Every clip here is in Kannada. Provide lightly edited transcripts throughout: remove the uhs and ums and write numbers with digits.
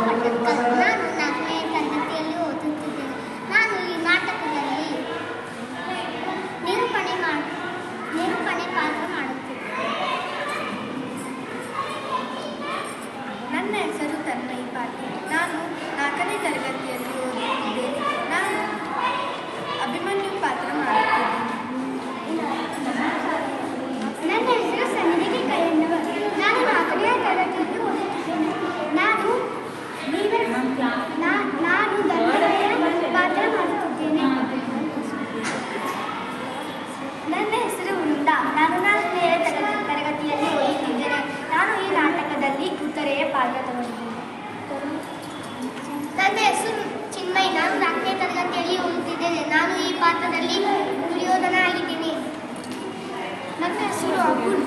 ಪಟಕ್ಕಲ್. ನಾನು 4ನೇ ತರಗತಿಯಲ್ಲಿ ಓದುತ್ತಿದ್ದೇನೆ. ನಾನು ಈ ನಾಟಕದಲ್ಲಿ ನಿರೂಪಣೆ ಪಾತ್ರ ಮಾಡುತ್ತಿದ್ದೇನೆ. ನನ್ನ ಹೆಸರು ತನ್ಮಯಿ ಪಾಟೀಲ್. ನಾನು 4ನೇ ತರಗತಿಯಲ್ಲಿ ಓದುತ್ತಿದ್ದೇನೆ. ನಾನು ಅಭಿಮನ್ಯು ಪಾತ್ರ ಮಾಡುತ್ತಿದ್ದೇನೆ. ನನ್ನ ಹೆಸರು ಸನ್ನಿಧಿ ಕೈಯಣ್ಣವರ್. ನಾನು 4ನೇ ತರಗತಿಯಲ್ಲಿ ಓದುತ್ತಿದ್ದೇನೆ. ನಾನು ಧನ್ಯರಾಯ ಪಾತ್ರ ಮಾಡುತ್ತಿದ್ದೇನೆ. ನನ್ನ ಹೆಸರು ವೃಂದಾ. ನಾನು 4ನೇ ತರಗತಿಯಲ್ಲಿ ಓದುತ್ತಿದ್ದೇನೆ. ನಾನು ಈ ನಾಟಕದಲ್ಲಿ ಉತ್ತರೆಯ ಪಾತ್ರ ತಗೊಂಡಿದ್ದೇನೆ. ನನ್ನ ಹೆಸರು ಚಿನ್ಮಯ್. ನಾನು 4ನೇ ತರಗತಿಯಲ್ಲಿ ಓದುತ್ತಿದ್ದೇನೆ. ನಾನು ಈ ಪಾತ್ರದಲ್ಲಿ ದುರ್ಯೋಧನ ಆಗಿದ್ದೀನಿ. ನನ್ನ ಹೆಸರು ಅಬುಲ್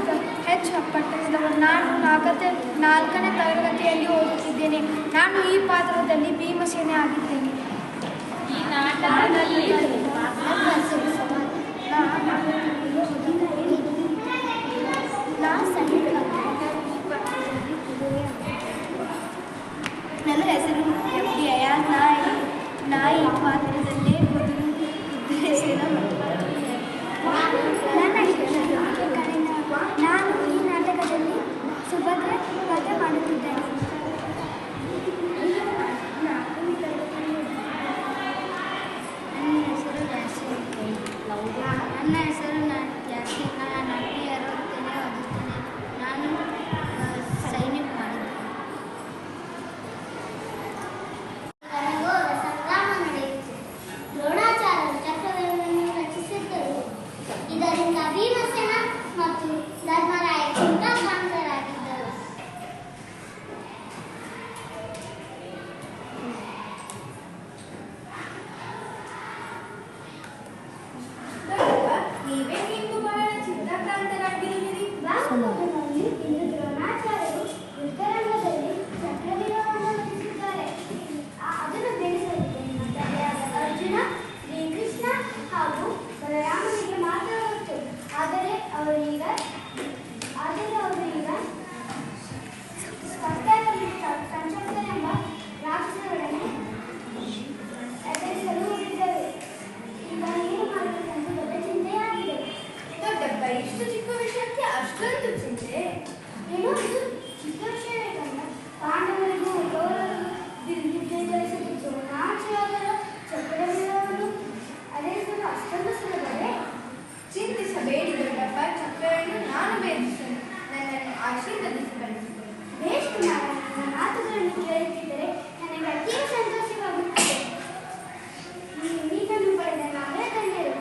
ಹೆಚ್ ಪಟ್ಟಣದವರು. ನಾನು 4ನೇ ತರಗತಿಯಲ್ಲಿ ಓದುತ್ತಿದ್ದೇನೆ. ನಾನು ಈ ಪಾತ್ರದಲ್ಲಿ ಭೀಮಸೇನೆ ಆಗಿದ್ದೇನೆ. ಈ ನಾಟಕದಲ್ಲಿ ನನ್ನ ಹೆಸರು ಸಮಾನ. ನನ್ನ ಹೆಸರು FD ಅಯಾನ್. ನಾಯಿ ಪಾತ್ರದಲ್ಲೇ ಕುದುರೆ ಸೇನ. ನನ್ನ ಹೆಸರು ನಾನು ಈ ನಾಟಕದಲ್ಲಿ ಸುಭದ್ರ ಪಾತ್ರ ಮಾಡುತ್ತಿದ್ದೇನೆ. ನನ್ನ ಹೆಸರು ಜಾಸ್ತಿ. ನಾನು 60 ಓದುತ್ತೇನೆ. ನಾನು ಸೈನಿಕ ಮಾಡಿದ್ದೇನೆ. ಸಂಗ್ರಾಮ ನಡೆಯಿತು. ದ್ರೋಣಾಚಾರ್ಯರು ಚಕ್ರವ್ಯೂಹವನ್ನು ರಚಿಸಿದ್ದರು. ಇದರಿಂದ ಭೀಮಸೇನ ಮತ್ತು ಧರ್ಮರಾಯ ಚಿಂತಾಕ್ರಾಂತರಾಗಿದ್ದರು. ನೀವೇ ಇಂದು ಬಹಳ ಚಿಂತಾಕ್ರಾಂತರಾಗಿರುವಿರಿ. ರಾಮನವಮಿಯಲ್ಲಿ ಇಂದು ದ್ರೋಣಾಚಾರ್ಯರು ಯುದ್ಧರಂಗದಲ್ಲಿ ಚಕ್ರವ್ಯೂಹವನ್ನು ರಚಿಸಿದ್ದಾರೆ. ಅದನ್ನು ಬೆಳೆಸಲಿಕ್ಕೆ ಅರ್ಜುನ, ಶ್ರೀಕೃಷ್ಣ ಹಾಗೂ ಬಲರಾಮನಿಗೆ ಮಾತ್ರ ಗೊತ್ತು. ಆದರೆ ಅವರೀಗ ಸಂಚಕ್ರನೆಂಬ ರಾಕ್ಷಸರೊಡನೆ ಎದುರಿಸಲು ಹೋಗಿದ್ದರು. ಈಗ ಏನು ಮಾಡಬೇಕೆಂದು ದೊಡ್ಡ ಚಿಂತೆಯಾಗಿದೆ. ದೊಡ್ಡಪ್ಪ, ಇಷ್ಟು ಚಿಕ್ಕ ವಿಷಯಕ್ಕೆ ಅಷ್ಟೊಂದು ಚಿಂತೆ? ಏನೋ ಇದು ಚಿಕ್ಕ ವಿಷಯವೇನಲ್ಲ. ಪಾಂಡವರಿಗೂ ಕೌರವರಿಗೂ ಯುದ್ಧದಲ್ಲಿ ದ್ರೋಣಾಚಾರ್ಯರ ಚಕ್ರವ್ಯೂಹವನ್ನು ಅಲೆಯಿಸಲು ಅಷ್ಟೊಂದು ಸುಲಭವೇ? ಚಿಂತಿಸಬೇಡಿ ದೊಡ್ಡಪ್ಪ, ಚಕ್ರವನ್ನು ನಾನು ಭೇದಿಸಲು ನನ್ನನ್ನು ಆಶೀರ್ವದಿಸಿ ಕಳಿಸಿದೆ. ಬೇಷ್ ಕುಮಾರ, ನನ್ನ ಮಾತುಗಳನ್ನು ಕೇಳುತ್ತಿದ್ದರೆ ನನಗೆ ಅತೀವ ಸಂತೋಷವಾಗುತ್ತದೆ. ನೀನನ್ನು ಪಡೆದ ನಾವೇ ಧನ್ಯರು.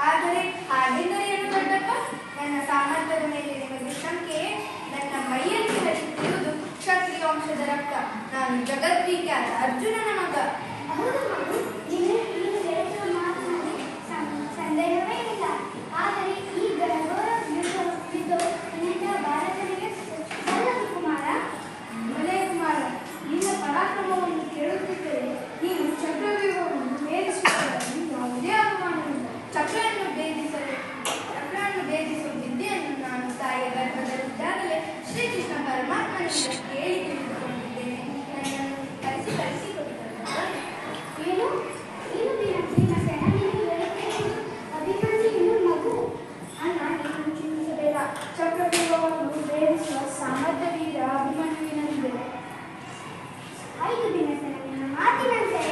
ಆದರೆ ಹಾಗೆಂದರೆ ಏನು ದೊಡ್ಡಪ್ಪ? ನನ್ನ ಸಾಮರ್ಥ್ಯದ ಮೇಲೆ ನಿಮಗೆ ಶಂಕೆಯೇ? ನನ್ನ ಮೈಯಲ್ಲಿ ಹರಿಯುತ್ತಿರುವುದು ಕ್ಷತ್ರಿಯ ವಂಶದ ರಕ್ತ. ನಾನು ಜಗದ್ವಿಖ್ಯಾತ ಅರ್ಜುನನ ಮಗ. ಹೌದು ಮಗು, ನೀನು ಹೇಳುವ ಮಾತಿನಲ್ಲಿ ಸಂದೇಹವೇ ಇಲ್ಲ. ಆದರೆ ಈ ಘೋರ ಯುದ್ಧದಿಂದ ಭಾರತನಿಗೆ ಸಲ್ಲದು ಕುಮಾರ. ಒಲೆಯ ಕುಮಾರ, ನಿನ್ನ ಪರಾಕ್ರಮವನ್ನು ಕೇಳುತ್ತಿದ್ದರೆ ನೀನು ಚಕ್ರವ್ಯೂಹವನ್ನು ಭೇದಿಸುವುದರಲ್ಲಿ ಯಾವುದೇ ಅನುಮಾನವಿಲ್ಲ. ಚಕ್ರವನ್ನು ಭೇದಿಸುವ ವಿದ್ಯೆಯನ್ನು ನಾನು ತಾಯಿಯ ಗರ್ಭದಲ್ಲಿದ್ದಾಗಲೇ ಶ್ರೀಕೃಷ್ಣ ಪರಮಾತ್ಮನಿಂದ ಕೇಳಿ ತಿಳಿದುಕೊಂಡಿದ್ದೇನೆ. ನನ್ನನ್ನು ಕಲಿಸಿಕೊಟ್ಟಿದ್ದಾರೆ. ಏನು ಭೀಮಸೇನ, ನೀನು ಹೇಳುತ್ತಿರುವುದು ಅಭಿಮನ್ಯು ಇನ್ನು ಮಗು? ಅಣ್ಣ, ನೀನು ಚಿಂತಿಸಬೇಡ. ಚಕ್ರವ್ಯೂಹವನ್ನು ಭೇದಿಸುವ ಸಾಮರ್ಥ್ಯವೀರ ಅಭಿಮನ್ಯುವಿನಲ್ಲಿದೆ. ಆಯ್ತು ಭೀಮಸೇನ, ನಿನ್ನ ಮಾತಿನಂತೆ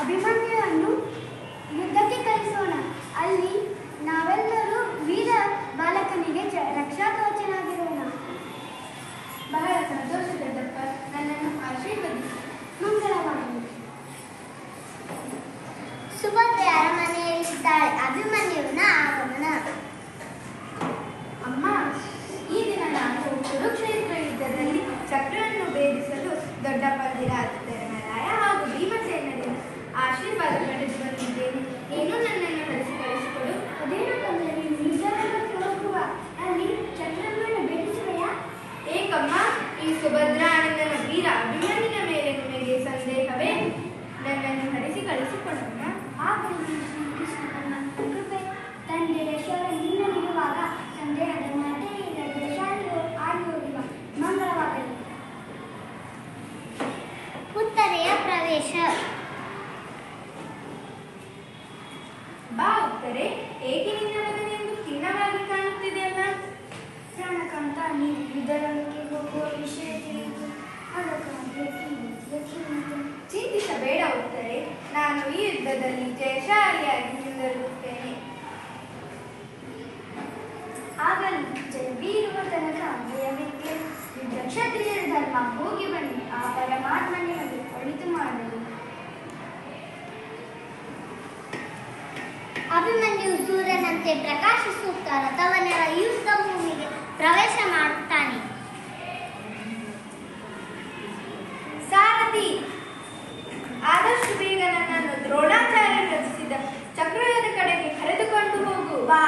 ಅಭಿಮನ್ಯುವನ್ನು ಯುದ್ಧಕ್ಕೆ ಕಳಿಸೋಣ. ಅಲ್ಲಿ ನಾವೆಲ್ಲರೂ ವೀರ ಬಾಲಕನಿಗೆ ರಕ್ಷಾಕವಚನಾಗಿರೋಣ. ಬಹಳ ಸಂತೋಷ ದೊಡ್ಡಪ್ಪ, ನನ್ನನ್ನು ಆಶೀರ್ವದಿಸಿ. ಮಂಗಳವಾಗಲಿ. ಸುಭದ್ರೆ ಅರಮನೆಯಲ್ಲಿದ್ದಾಳೆ. ಅಭಿಮನ್ಯುವಿನ ಆಗಮನ. ಅಮ್ಮ, ಈ ದಿನ ನಾನು ಕುರುಕ್ಷೇತ್ರ ಯುದ್ಧದಲ್ಲಿ ಚಕ್ರವನ್ನು ಭೇದಿಸಲು ದೊಡ್ಡಪ್ಪ ಧರ್ಮರಾಯ ಹಾಗೂ ಭೀಮಸೇನರಿಂದ ಆಶೀರ್ವಾದ ಪಡೆದು ನೀವು ಯುದ್ಧರಂಗಕ್ಕೆ ಹೋಗುವ ವಿಷಯ ತಿಳಿದು ಅದಕ್ಕಾಗಿ ಚಿಂತಿಸಬೇಡ ಉತ್ತರೆ, ನಾನು ಈ ಯುದ್ಧದಲ್ಲಿ ಜಯಶಾಲಿಯಾಗಿ ಹಿಂದಿರುಗುತ್ತೇನೆ. ಆಗಲಿ, ಜಯಬೀರುವ ತನಕ ಭಯವಿದ್ದೆ. ಯುದ್ಧ ಕ್ಷತ್ರಿಯರ ಧರ್ಮ. ಹೋಗಿ ಬನ್ನಿ, ಆ ಪರಮಾತ್ಮ ನಿಮಗೆ ಒಳಿತು ಮಾಡಲಿ. ಅಭಿಮನ್ಯು ಸೂರ್ಯನಂತೆ ಪ್ರಕಾಶಿಸುತ್ತಾ ರಥವನ್ನೆರ ಯುದ್ಧ ಭೂಮಿಗೆ ಪ್ರವೇಶ ಮಾಡುತ್ತಾನೆ. ಸಾರಥಿ, ಆದಷ್ಟು ಬೇಗ ನನ್ನನ್ನು ದ್ರೋಣಾಚಾರ್ಯ ರಚಿಸಿದ ಚಕ್ರವ್ಯೂಹದ ಕಡೆಗೆ ಕರೆದುಕೊಂಡು ಹೋಗು. ಬಾ.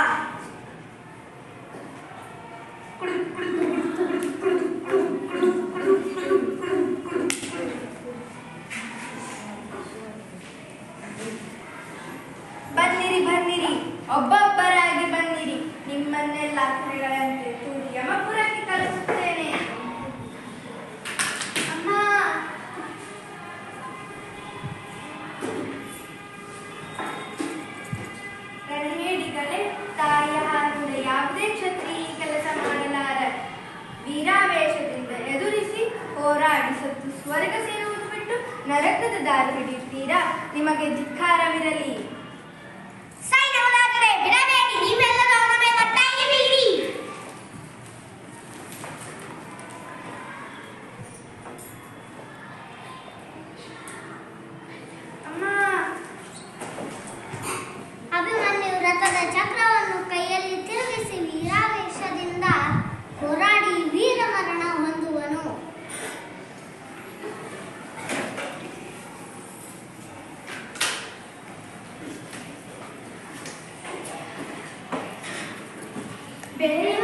ಬನ್ನಿರಿ ಬನ್ನಿರಿ, ಒಬ್ಬೊಬ್ಬರಾಗಿ ಬನ್ನಿರಿ. ನಿಮ್ಮನ್ನೆಲ್ಲ ಕೆರೆಗಳಂತೆ ತೂರಿ ಯಮಪುರಕ್ಕೆ ಕಳಿಸುತ್ತೇನೆ. ಅಮ್ಮ, ರಣಹೇಡಿಗಳೇ, ತಾಯಿಯ ಹಾರಿದ ಯಾವುದೇ ಕ್ಷತ್ರಿಯ ಈ ಕೆಲಸ ಮಾಡಲಾರ. ವೀರಾವೇಶದಿಂದ ಎದುರಿಸಿ ಹೋರಾಡಿ ಸತ್ತು ಸ್ವರ್ಗ ಸೇರುವುದು ಬಿಟ್ಟು ನರಕದ ದಾರಿ ಹಿಡಿಯುತ್ತೀರಾ? ನಿಮಗೆ ಧಿಕ್ಕಾರವಿರಲಿ. ಸೈನ್ಯವಾದರೆ ಬಿಡಬೇಡಿ, ನೀವೆಲ್ಲರೂ ಅವನ ಮೇಲೆ ಒಟ್ಟಾಗಿ ಬೀಳಿ. ಅಮ್ಮ, ಅಭಿಮನ್ಯು ರಥದ ಚಕ್ರವನ್ನು ಕೈಯಲ್ಲಿ ತಿರುಗಿಸಿ ವೀರಾವೇಶದಿಂದ ಹೋರಾಡಿ ವೀರಮರಣ ಹೊಂದುವನು. ಬೆಳೆಯುವ